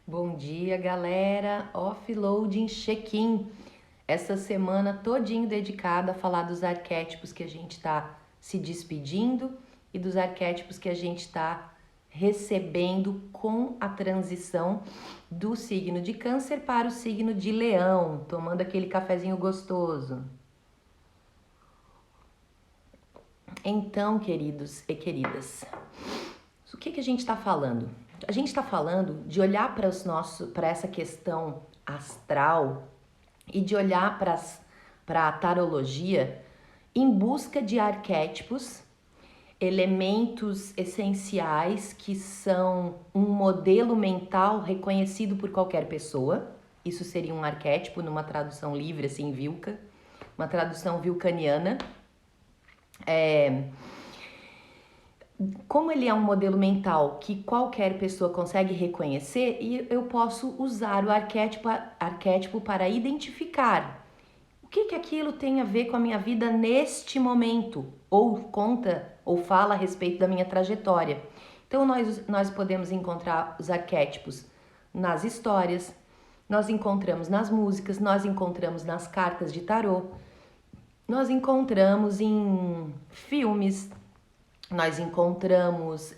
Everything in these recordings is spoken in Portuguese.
Bom dia, galera. Offloading check-in. Essa semana todinho dedicada a falar dos arquétipos que a gente está se despedindo e dos arquétipos que a gente está recebendo com a transição do signo de Câncer para o signo de Leão, tomando aquele cafezinho gostoso. Então, queridos e queridas, o que a gente está falando? A gente está falando de olhar para essa questão astral e de olhar para a tarologia em busca de arquétipos, elementos essenciais que são um modelo mental reconhecido por qualquer pessoa. Isso seria um arquétipo numa tradução livre, assim, Vilca, uma tradução vilcaniana. Como ele é um modelo mental que qualquer pessoa consegue reconhecer, e eu posso usar o arquétipo para identificar o que aquilo tem a ver com a minha vida neste momento, ou conta ou fala a respeito da minha trajetória. Então nós podemos encontrar os arquétipos nas histórias, nós encontramos nas músicas, nós encontramos nas cartas de tarô, nós encontramos em filmes, nós encontramos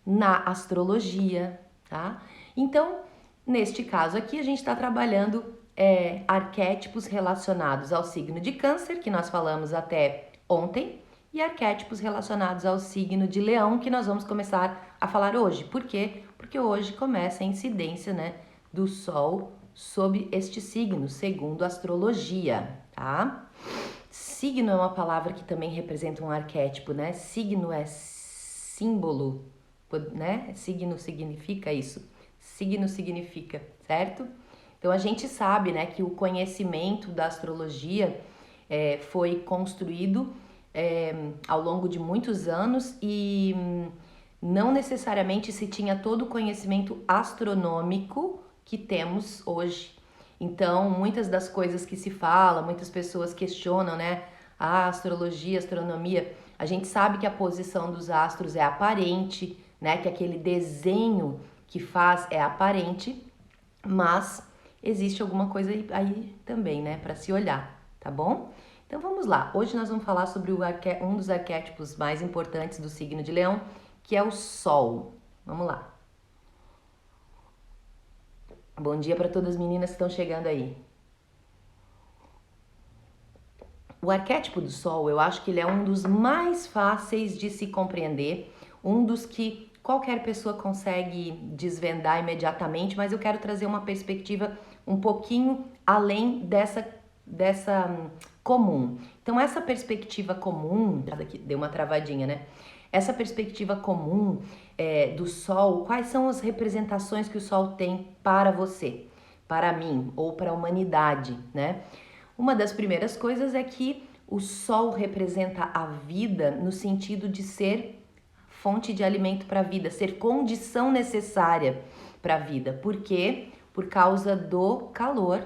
na astrologia, tá? Então, neste caso aqui, a gente está trabalhando arquétipos relacionados ao signo de Câncer, que nós falamos até ontem, e arquétipos relacionados ao signo de Leão, que nós vamos começar a falar hoje. Por quê? Porque hoje começa a incidência, né, do Sol sobre este signo, segundo a astrologia, tá? Signo é uma palavra que também representa um arquétipo, né? Signo é símbolo, né? Signo significa isso. Signo significa, certo? Então a gente sabe, né, que o conhecimento da astrologia foi construído ao longo de muitos anos e não necessariamente se tinha todo o conhecimento astronômico que temos hoje. Então, muitas das coisas que se fala, muitas pessoas questionam, né? A astrologia, a astronomia. A gente sabe que a posição dos astros é aparente, né? Que aquele desenho que faz é aparente, mas existe alguma coisa aí também, né? Para se olhar, tá bom? Então vamos lá. Hoje nós vamos falar sobre um dos arquétipos mais importantes do signo de Leão, que é o Sol. Vamos lá. Bom dia para todas as meninas que estão chegando aí. O arquétipo do Sol, eu acho que ele é um dos mais fáceis de se compreender, um dos que qualquer pessoa consegue desvendar imediatamente, mas eu quero trazer uma perspectiva um pouquinho além dessa comum. Então, essa perspectiva comum, aqui deu uma travadinha, né? Essa perspectiva comum do Sol, quais são as representações que o Sol tem para você, para mim ou para a humanidade, né? Uma das primeiras coisas é que o Sol representa a vida no sentido de ser fonte de alimento para a vida, ser condição necessária para a vida. Por quê? Por causa do calor,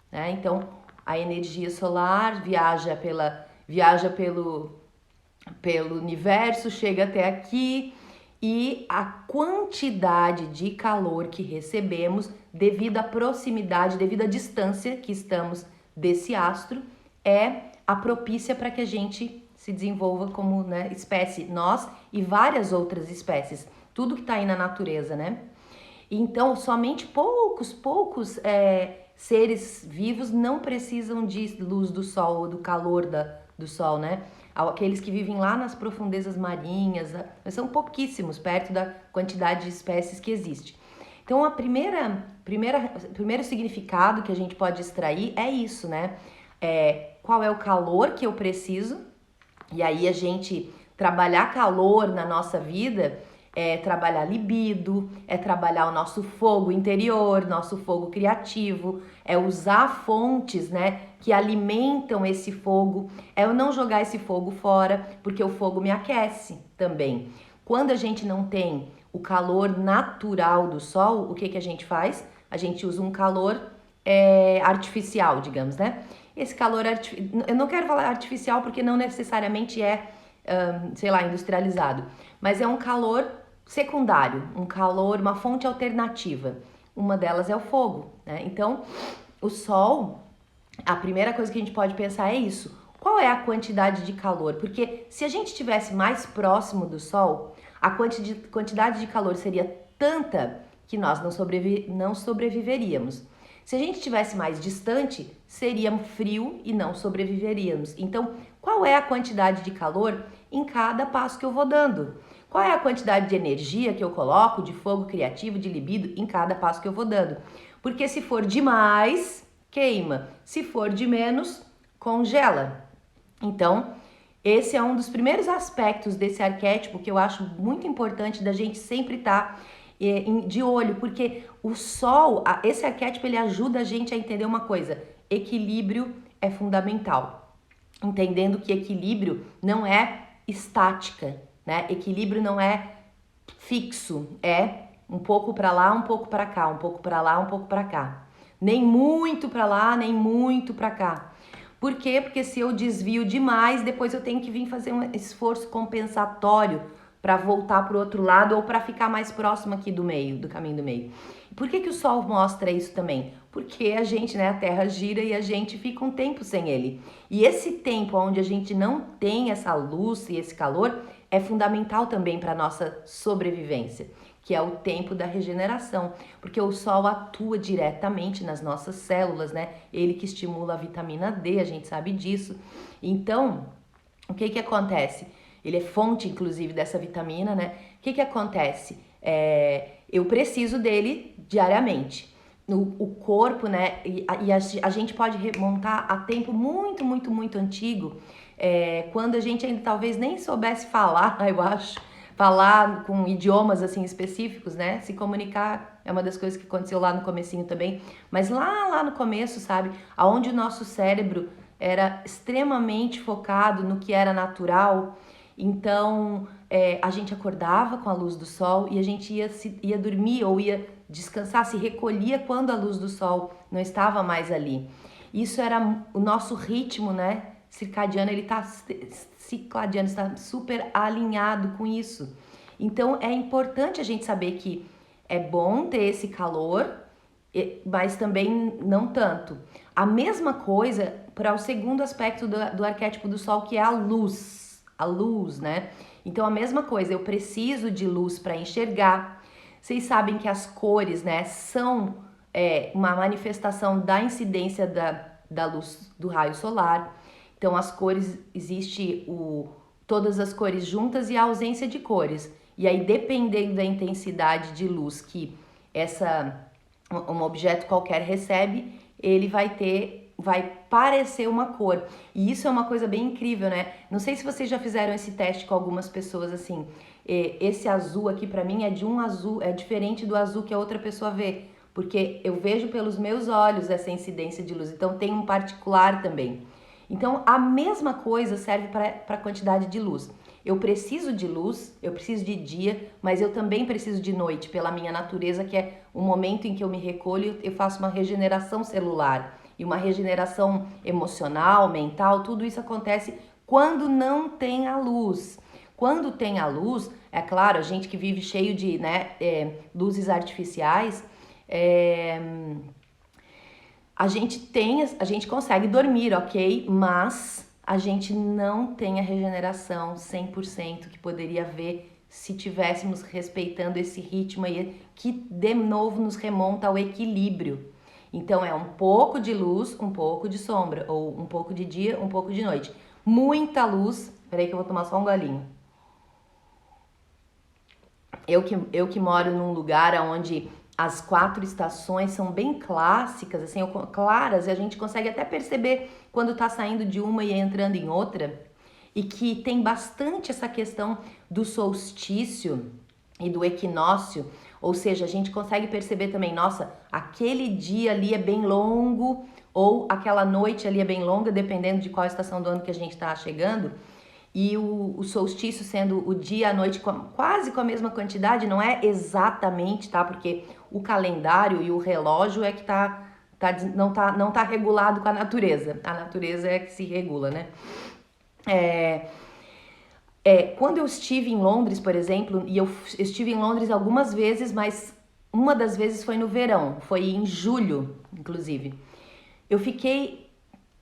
né? Então, a energia solar viaja pelo universo, chega até aqui e a quantidade de calor que recebemos devido à proximidade, devido à distância que estamos desse astro, é a propícia para que a gente se desenvolva como, né, espécie, nós e várias outras espécies, tudo que está aí na natureza, né? Então, somente poucos seres vivos não precisam de luz do sol ou do calor do sol, né? Aqueles que vivem lá nas profundezas marinhas, são pouquíssimos perto da quantidade de espécies que existe. Então, o primeiro significado que a gente pode extrair é isso, né? Qual é o calor que eu preciso? E aí a gente trabalhar calor na nossa vida é trabalhar libido, é trabalhar o nosso fogo interior, nosso fogo criativo, é usar fontes, né, que alimentam esse fogo, é eu não jogar esse fogo fora, porque o fogo me aquece também. Quando a gente não tem o calor natural do sol, o que a gente faz? A gente usa um calor artificial, digamos, né? Esse calor, eu não quero falar artificial porque não necessariamente é, sei lá, industrializado, mas é um calor secundário, um calor, uma fonte alternativa. Uma delas é o fogo, né? Então, o sol, a primeira coisa que a gente pode pensar é isso. Qual é a quantidade de calor? Porque se a gente estivesse mais próximo do sol, a quantidade de calor seria tanta que nós não sobreviveríamos. Se a gente estivesse mais distante, seria frio e não sobreviveríamos. Então, qual é a quantidade de calor em cada passo que eu vou dando? Qual é a quantidade de energia que eu coloco, de fogo criativo, de libido, em cada passo que eu vou dando? Porque se for demais, queima. Se for de menos, congela. Então, esse é um dos primeiros aspectos desse arquétipo que eu acho muito importante da gente sempre estar de olho, porque o sol, esse arquétipo, ele ajuda a gente a entender uma coisa: equilíbrio é fundamental. Entendendo que equilíbrio não é estática, né? Equilíbrio não é fixo, é um pouco para lá, um pouco para cá, um pouco para lá, um pouco para cá. Nem muito para lá, nem muito para cá. Por quê? Porque se eu desvio demais, depois eu tenho que vir fazer um esforço compensatório para voltar para o outro lado ou para ficar mais próximo aqui do meio, do caminho do meio. Por que o Sol mostra isso também? Porque a gente, né, a Terra gira e a gente fica um tempo sem ele. E esse tempo onde a gente não tem essa luz e esse calor é fundamental também para a nossa sobrevivência, que é o tempo da regeneração, porque o sol atua diretamente nas nossas células, né? Ele que estimula a vitamina D, a gente sabe disso. Então, o que acontece? Ele é fonte, inclusive, dessa vitamina, né? O que acontece? Eu preciso dele diariamente. O corpo, né? E a gente pode remontar a tempo muito, muito, muito antigo, quando a gente ainda talvez nem soubesse falar, eu acho, falar com idiomas assim específicos, né? Se comunicar é uma das coisas que aconteceu lá no comecinho também, mas lá no começo, sabe? Aonde o nosso cérebro era extremamente focado no que era natural. Então, a gente acordava com a luz do sol e a gente ia dormir ou ia descansar, se recolhia quando a luz do sol não estava mais ali. Isso era o nosso ritmo, né? Circadiano, ele tá cicladiano, está super alinhado com isso. Então, é importante a gente saber que é bom ter esse calor, mas também não tanto. A mesma coisa para o segundo aspecto do arquétipo do sol, que é a luz, né? Então, a mesma coisa, eu preciso de luz para enxergar. Vocês sabem que as cores, né, são uma manifestação da incidência da luz do raio solar. Então, as cores, existe todas as cores juntas e a ausência de cores. E aí, dependendo da intensidade de luz que um objeto qualquer recebe, ele vai parecer uma cor. E isso é uma coisa bem incrível, né? Não sei se vocês já fizeram esse teste com algumas pessoas assim. Esse azul aqui pra mim é de um azul, é diferente do azul que a outra pessoa vê, porque eu vejo pelos meus olhos essa incidência de luz. Então tem um particular também. Então a mesma coisa serve para a quantidade de luz. Eu preciso de luz, eu preciso de dia, mas eu também preciso de noite, pela minha natureza, que é o momento em que eu me recolho, eu faço uma regeneração celular e uma regeneração emocional, mental, tudo isso acontece quando não tem a luz. Quando tem a luz, é claro, a gente que vive cheio de luzes artificiais, a gente consegue dormir, ok? Mas a gente não tem a regeneração 100% que poderia haver se tivéssemos respeitando esse ritmo aí, que de novo nos remonta ao equilíbrio. Então é um pouco de luz, um pouco de sombra, ou um pouco de dia, um pouco de noite. Muita luz, peraí que eu vou tomar só um golinho. Eu que moro num lugar onde as 4 estações são bem clássicas, assim, claras, e a gente consegue até perceber quando tá saindo de uma e entrando em outra, e que tem bastante essa questão do solstício e do equinócio, ou seja, a gente consegue perceber também, nossa, aquele dia ali é bem longo, ou aquela noite ali é bem longa, dependendo de qual estação do ano que a gente tá chegando. E o solstício sendo o dia e a noite quase com a mesma quantidade, não é exatamente, tá? Porque o calendário e o relógio é que não tá regulado com a natureza. A natureza é que se regula, né? Quando eu estive em Londres, por exemplo, e eu estive em Londres algumas vezes, mas uma das vezes foi no verão, foi em julho, inclusive. Eu fiquei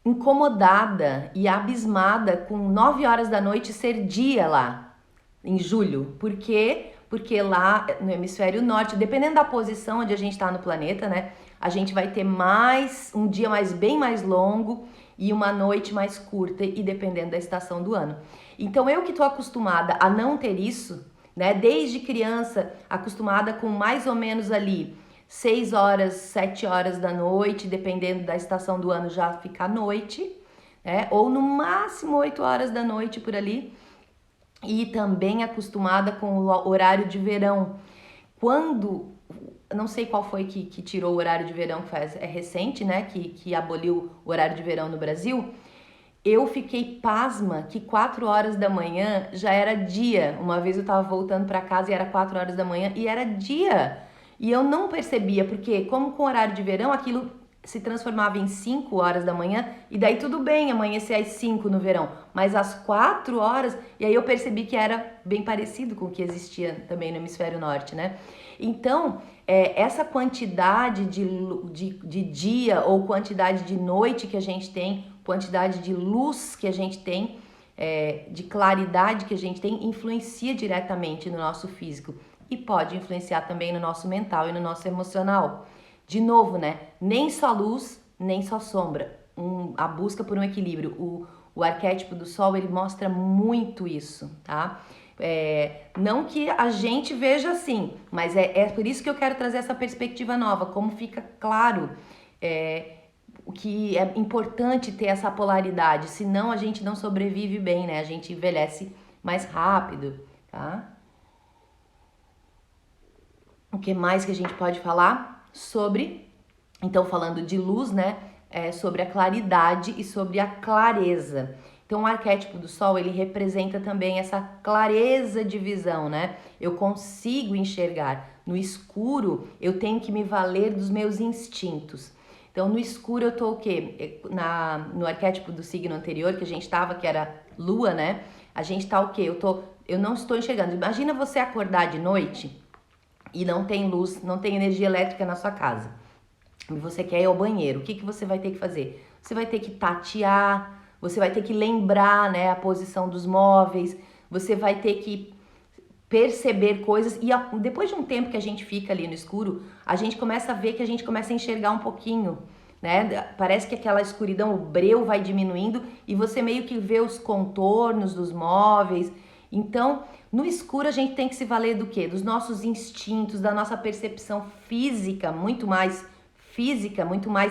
incomodada e abismada com 9 horas da noite ser dia lá, em julho. Por quê? Porque lá no hemisfério norte, dependendo da posição onde a gente está no planeta, né? A gente vai ter um dia bem mais longo e uma noite mais curta, e dependendo da estação do ano. Então eu que tô acostumada a não ter isso, né? Desde criança, acostumada com mais ou menos ali 6 horas, 7 horas da noite, dependendo da estação do ano já fica à noite, né? Ou no máximo 8 horas da noite por ali. E também acostumada com o horário de verão. Não sei qual foi que tirou o horário de verão, é recente, né? Que aboliu o horário de verão no Brasil. Eu fiquei pasma que 4 horas da manhã já era dia. Uma vez eu tava voltando para casa e era 4 horas da manhã e era dia. E eu não percebia, porque como com horário de verão, aquilo se transformava em 5 horas da manhã, e daí tudo bem amanhecer às 5 no verão, mas às 4 horas, e aí eu percebi que era bem parecido com o que existia também no hemisfério norte, né? Então, essa quantidade de dia ou quantidade de noite que a gente tem, quantidade de luz que a gente tem, de claridade que a gente tem, influencia diretamente no nosso físico e pode influenciar também no nosso mental e no nosso emocional. De novo, né? Nem só luz, nem só sombra. A busca por um equilíbrio. O arquétipo do Sol, ele mostra muito isso, tá? Não que a gente veja assim, mas é por isso que eu quero trazer essa perspectiva nova, como fica claro o que é importante ter essa polaridade, senão a gente não sobrevive bem, né? A gente envelhece mais rápido, tá? O que mais que a gente pode falar sobre? Então, falando de luz, né? Sobre a claridade e sobre a clareza. Então, o arquétipo do Sol, ele representa também essa clareza de visão, né? Eu consigo enxergar. No escuro, eu tenho que me valer dos meus instintos. Então, no escuro eu tô o quê? No arquétipo do signo anterior que a gente tava, que era Lua, né? A gente tá o quê? Eu não estou enxergando. Imagina você acordar de noite e não tem luz, não tem energia elétrica na sua casa. E você quer ir ao banheiro. O que você vai ter que fazer? Você vai ter que tatear, você vai ter que lembrar, né, a posição dos móveis, você vai ter que perceber coisas, e depois de um tempo que a gente fica ali no escuro, a gente começa a ver que a gente começa a enxergar um pouquinho, né? Parece que aquela escuridão, o breu vai diminuindo e você meio que vê os contornos dos móveis. Então, no escuro a gente tem que se valer do quê? Dos nossos instintos, da nossa percepção física, muito mais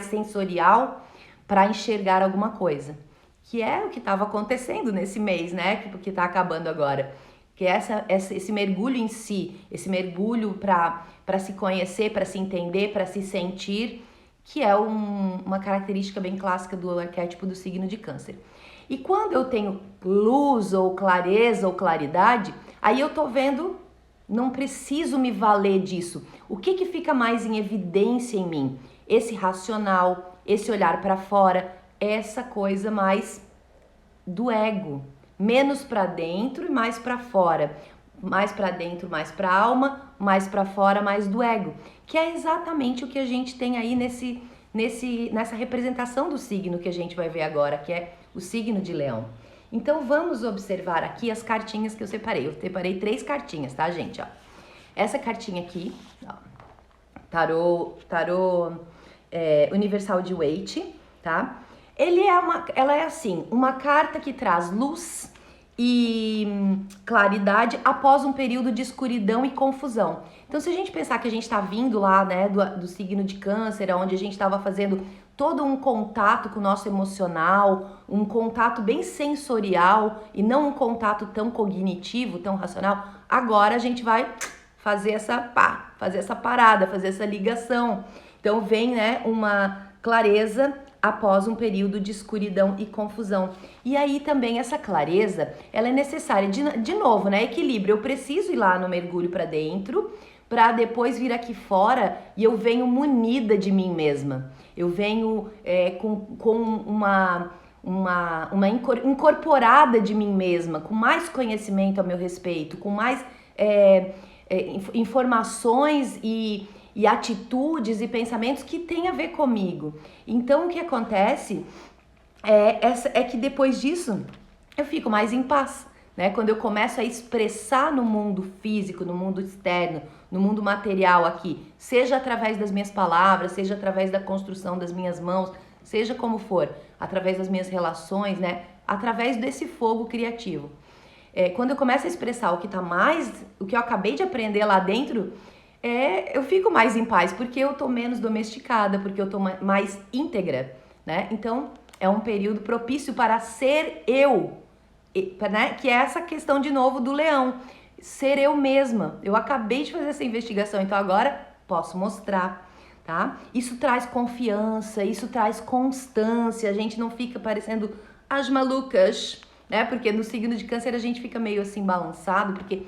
sensorial, para enxergar alguma coisa. Que é o que estava acontecendo nesse mês, né? Que está acabando agora. Que é esse mergulho em si, esse mergulho para se conhecer, para se entender, para se sentir, que é uma característica bem clássica do arquétipo do signo de Câncer. E quando eu tenho luz ou clareza ou claridade, aí eu tô vendo, não preciso me valer disso. O que fica mais em evidência em mim? Esse racional, esse olhar para fora, essa coisa mais do ego, menos para dentro e mais para fora, mais para dentro, mais para a alma, mais para fora, mais do ego, que é exatamente o que a gente tem aí nessa representação do signo que a gente vai ver agora, que é o signo de Leão. Então vamos observar aqui as cartinhas que eu separei. Eu separei 3 cartinhas, tá, gente? Ó, essa cartinha aqui, ó, tarô Universal de Waite, tá? Ela é assim, uma carta que traz luz e claridade após um período de escuridão e confusão. Então, se a gente pensar que a gente está vindo lá, né, do signo de Câncer, onde a gente estava fazendo todo um contato com o nosso emocional, um contato bem sensorial e não um contato tão cognitivo, tão racional, agora a gente vai fazer essa parada, fazer essa ligação. Então, vem, né, uma clareza após um período de escuridão e confusão. E aí também essa clareza, ela é necessária, de novo, né, equilíbrio. Eu preciso ir lá no mergulho para dentro, para depois vir aqui fora e eu venho munida de mim mesma. Eu venho com incorporada de mim mesma, com mais conhecimento a meu respeito, com mais informações e atitudes e pensamentos que têm a ver comigo. Então o que acontece é que depois disso eu fico mais em paz, né? Quando eu começo a expressar no mundo físico, no mundo externo, no mundo material aqui, seja através das minhas palavras, seja através da construção das minhas mãos, seja como for, através das minhas relações, né? Através desse fogo criativo. Quando eu começo a expressar o que eu acabei de aprender lá dentro, eu fico mais em paz, porque eu tô menos domesticada, porque eu tô mais íntegra, né? Então, é um período propício para ser eu, né? Que é essa questão de novo do leão, ser eu mesma. Eu acabei de fazer essa investigação, então agora posso mostrar, tá? Isso traz confiança, isso traz constância, a gente não fica parecendo as malucas, né? Porque no signo de Câncer a gente fica meio assim balançado, porque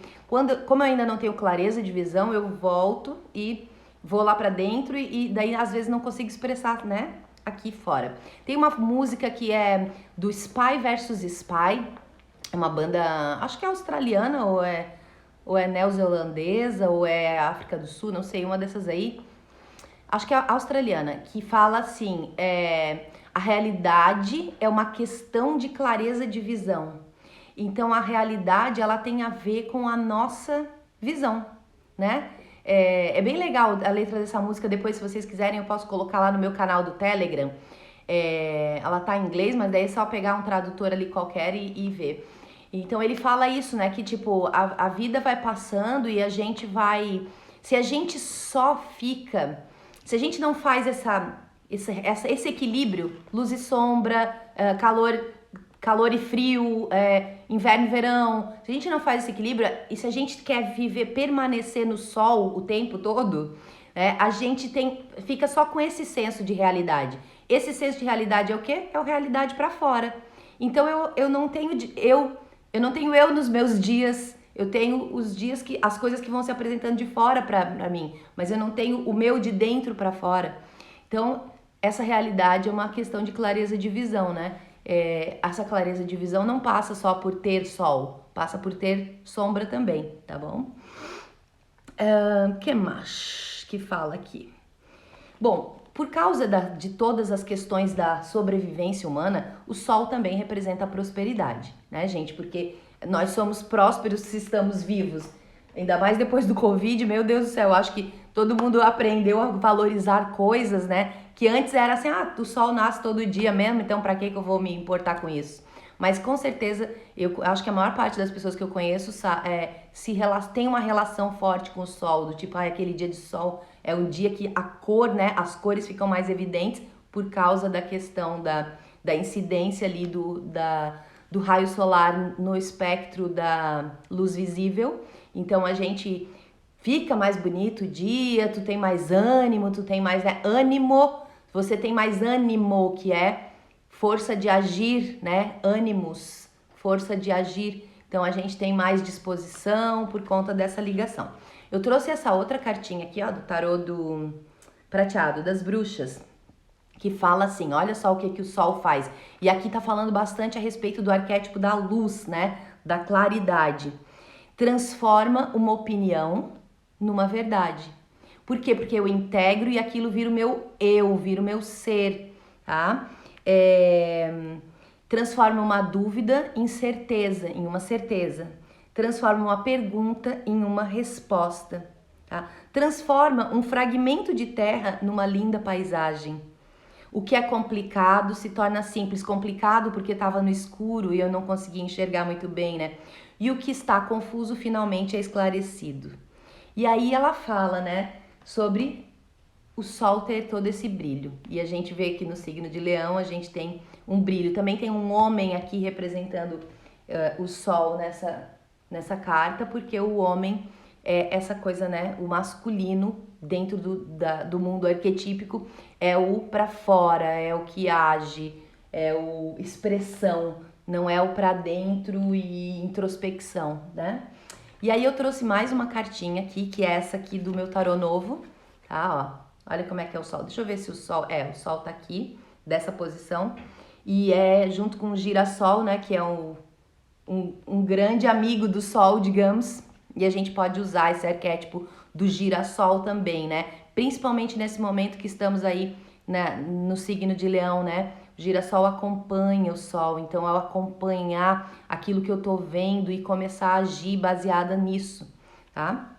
como eu ainda não tenho clareza de visão, eu volto e vou lá pra dentro e daí às vezes não consigo expressar, né? Aqui fora. Tem uma música que é do Spy vs Spy, é uma banda, acho que é australiana ou é neozelandesa ou é África do Sul, não sei, uma dessas aí. Acho que é australiana, que fala assim, a realidade é uma questão de clareza de visão. Então a realidade ela tem a ver com a nossa visão, né? É bem legal a letra dessa música, depois se vocês quiserem eu posso colocar lá no meu canal do Telegram. Ela tá em inglês, mas daí é só pegar um tradutor ali qualquer e ver. Então ele fala isso, né? Que tipo, a vida vai passando e a gente vai... Se a gente só fica... Se a gente não faz esse equilíbrio, luz e sombra, calor e frio, inverno e verão, se a gente não faz esse equilíbrio, e se a gente quer permanecer no sol o tempo todo, a gente fica só com esse senso de realidade. Esse senso de realidade é o quê? É a realidade para fora. Então eu não tenho eu nos meus dias. Eu tenho os dias as coisas que vão se apresentando de fora pra mim, mas eu não tenho o meu de dentro pra fora. Então, essa realidade é uma questão de clareza de visão, né? Essa clareza de visão não passa só por ter sol, passa por ter sombra também, tá bom? Que mais que fala aqui? Bom, por causa de todas as questões da sobrevivência humana, o sol também representa a prosperidade, né, gente? Porque nós somos prósperos se estamos vivos. Ainda mais depois do Covid, meu Deus do céu, eu acho que todo mundo aprendeu a valorizar coisas, né? Que antes era assim, o sol nasce todo dia mesmo, então pra que eu vou me importar com isso? Mas com certeza, eu acho que a maior parte das pessoas que eu conheço tem uma relação forte com o sol, do tipo, aquele dia de sol é um dia que a cor, né, as cores ficam mais evidentes por causa da questão da incidência ali do raio solar no espectro da luz visível. Então a gente fica mais bonito o dia, tu tem mais ânimo, tu tem mais ânimo, você tem mais ânimo, que é força de agir, né? Ânimos, força de agir. Então a gente tem mais disposição por conta dessa ligação. Eu trouxe essa outra cartinha aqui, ó, do tarô do prateado das bruxas, que fala assim, olha só o que o sol faz. E aqui tá falando bastante a respeito do arquétipo da luz, né? Da claridade. Transforma uma opinião numa verdade. Por quê? Porque eu integro e aquilo vira o meu eu, vira o meu ser, tá? Transforma uma dúvida em certeza, em uma certeza. Transforma uma pergunta em uma resposta, tá? Transforma um fragmento de terra numa linda paisagem. O que é complicado se torna simples. Complicado porque estava no escuro e eu não conseguia enxergar muito bem, né? E o que está confuso finalmente é esclarecido. E aí ela fala, né, sobre o sol ter todo esse brilho. E a gente vê que no signo de Leão a gente tem um brilho. Também tem um homem aqui representando o sol nessa carta, porque o homem é essa coisa, né, o masculino dentro do mundo arquetípico é o pra fora, é o que age, é o expressão, não é o pra dentro e introspecção, né? E aí eu trouxe mais uma cartinha aqui, que é essa aqui do meu tarô novo, tá, ó. Olha como é que é o sol. Deixa eu ver se o sol tá aqui, dessa posição. e é junto com o girassol, né, que é um grande amigo do Sol, digamos, e a gente pode usar esse arquétipo do girassol também, né? Principalmente nesse momento que estamos aí, né, no signo de Leão, né? O girassol acompanha o Sol, então ao acompanhar aquilo que eu tô vendo e começar a agir baseada nisso, tá?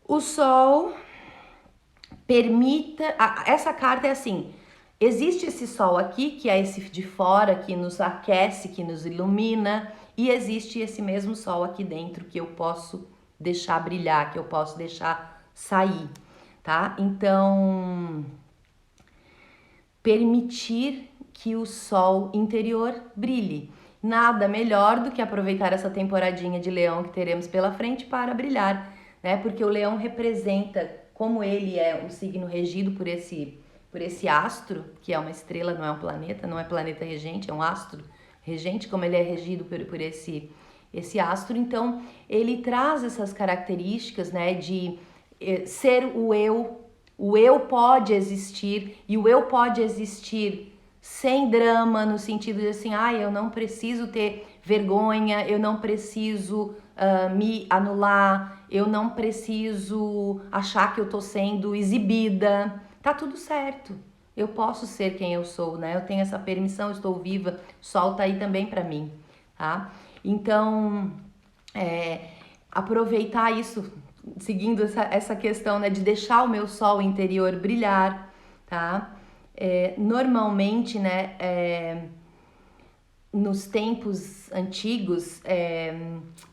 O Sol permita... Essa carta é assim, existe esse Sol aqui, que é esse de fora, que nos aquece, que nos ilumina, e existe esse mesmo Sol aqui dentro que eu posso deixar brilhar, que eu posso deixar sair, tá? Então, permitir que o Sol interior brilhe. Nada melhor do que aproveitar essa temporadinha de Leão que teremos pela frente para brilhar, né? Porque o Leão representa, como ele é um signo regido por esse astro, que é uma estrela, não é um planeta, não é planeta regente, é um astro regente, como ele é regido por esse astro, então ele traz essas características, né, de ser o eu pode existir, e o eu pode existir sem drama, no sentido de assim, eu não preciso ter vergonha, eu não preciso me anular, eu não preciso achar que eu tô sendo exibida, tá tudo certo. Eu posso ser quem eu sou, né? Eu tenho essa permissão, eu estou viva, o sol tá aí também para mim, tá? Então, aproveitar isso, seguindo essa questão, né, de deixar o meu sol interior brilhar, tá? Normalmente, né, nos tempos antigos,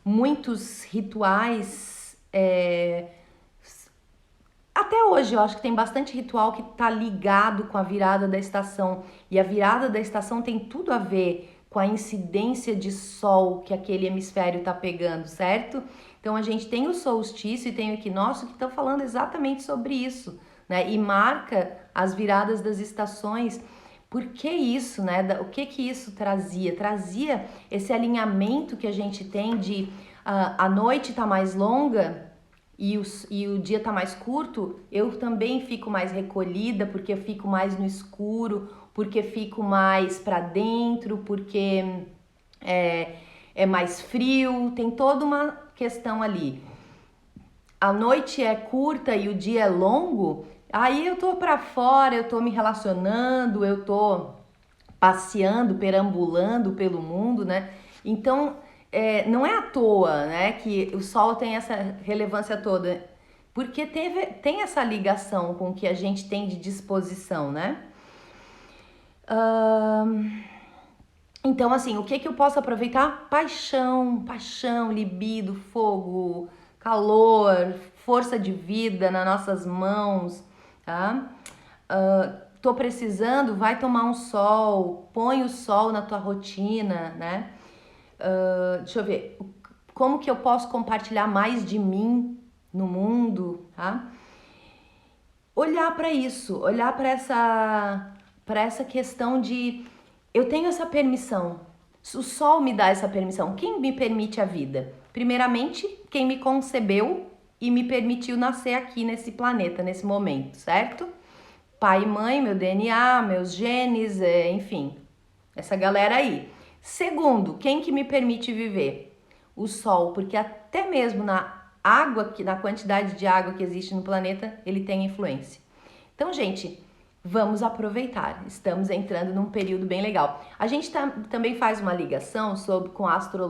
muitos rituais, até hoje eu acho que tem bastante ritual que tá ligado com a virada da estação, e a virada da estação tem tudo a ver com a incidência de sol que aquele hemisfério tá pegando, certo? Então a gente tem o solstício e tem o equinócio que estão falando exatamente sobre isso, né? E marca as viradas das estações. Por que isso, né? O que isso trazia? Trazia esse alinhamento que a gente tem de a noite tá mais longa e o dia tá mais curto, eu também fico mais recolhida, porque eu fico mais no escuro, porque fico mais para dentro, porque é mais frio, tem toda uma questão ali. A noite é curta e o dia é longo, aí eu tô para fora, eu tô me relacionando, eu tô passeando, perambulando pelo mundo, né? Então, não é à toa, né, que o Sol tem essa relevância toda, porque tem essa ligação com o que a gente tem de disposição, né? Então, assim, o que eu posso aproveitar? Paixão, libido, fogo, calor, força de vida nas nossas mãos, tá? Tô precisando, vai tomar um sol, põe o sol na tua rotina, né? Deixa eu ver, como que eu posso compartilhar mais de mim no mundo, tá? Olhar para isso, olhar para essa questão de eu tenho essa permissão. O sol me dá essa permissão. Quem me permite a vida? Primeiramente, quem me concebeu e me permitiu nascer aqui nesse planeta, nesse momento, certo? Pai e mãe, meu DNA, meus genes, enfim, essa galera aí. Segundo, quem que me permite viver? O sol, porque até mesmo na água, na quantidade de água que existe no planeta, ele tem influência. Então, gente, vamos aproveitar. Estamos entrando num período bem legal. A gente também faz uma ligação com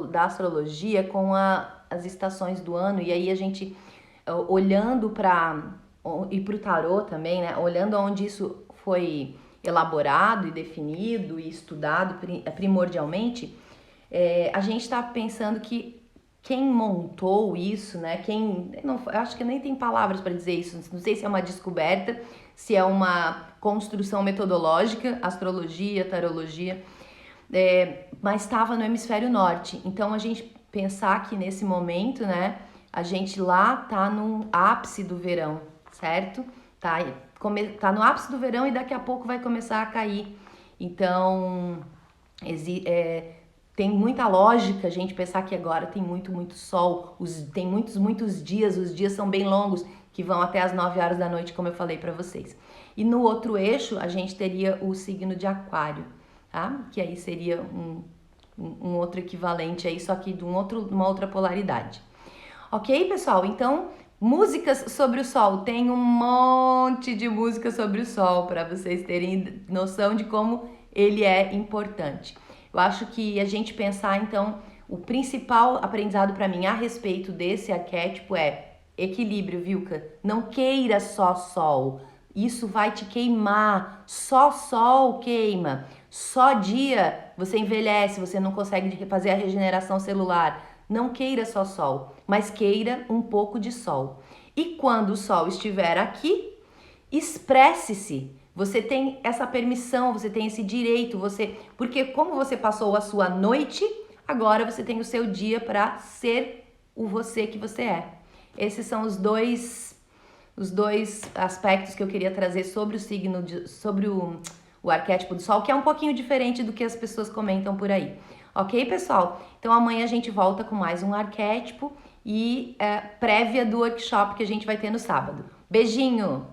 da astrologia com as estações do ano, e aí a gente olhando e para o tarô também, né? Olhando onde isso foi elaborado e definido e estudado primordialmente, a gente está pensando que quem montou isso, né? Eu acho que nem tem palavras para dizer isso. Não sei se é uma descoberta, se é uma construção metodológica, astrologia, tarologia, mas estava no hemisfério norte. Então a gente pensar que nesse momento, né? A gente lá tá no ápice do verão, certo? Tá no ápice do verão e daqui a pouco vai começar a cair. Então, tem muita lógica a gente pensar que agora tem muito sol, tem muitos dias, os dias são bem longos. que vão até as 9 horas da noite, como eu falei para vocês. E no outro eixo, a gente teria o signo de Aquário, tá? Que aí seria um outro equivalente aí, só que de uma outra polaridade. Ok, pessoal? Então, músicas sobre o Sol. Tem um monte de músicas sobre o Sol para vocês terem noção de como ele é importante. Eu acho que a gente pensar, então, o principal aprendizado para mim a respeito desse arquétipo é equilíbrio, Vilca. Não queira só Sol. Isso vai te queimar. Só Sol queima. Só dia você envelhece, você não consegue fazer a regeneração celular. Não queira só Sol, mas queira um pouco de Sol. E quando o Sol estiver aqui, expresse-se. Você tem essa permissão, você tem esse direito, porque como você passou a sua noite, agora você tem o seu dia para ser o você que você é. Esses são os dois aspectos que eu queria trazer sobre o signo, sobre o arquétipo do Sol, que é um pouquinho diferente do que as pessoas comentam por aí. Ok, pessoal? Então amanhã a gente volta com mais um arquétipo e prévia do workshop que a gente vai ter no sábado. Beijinho!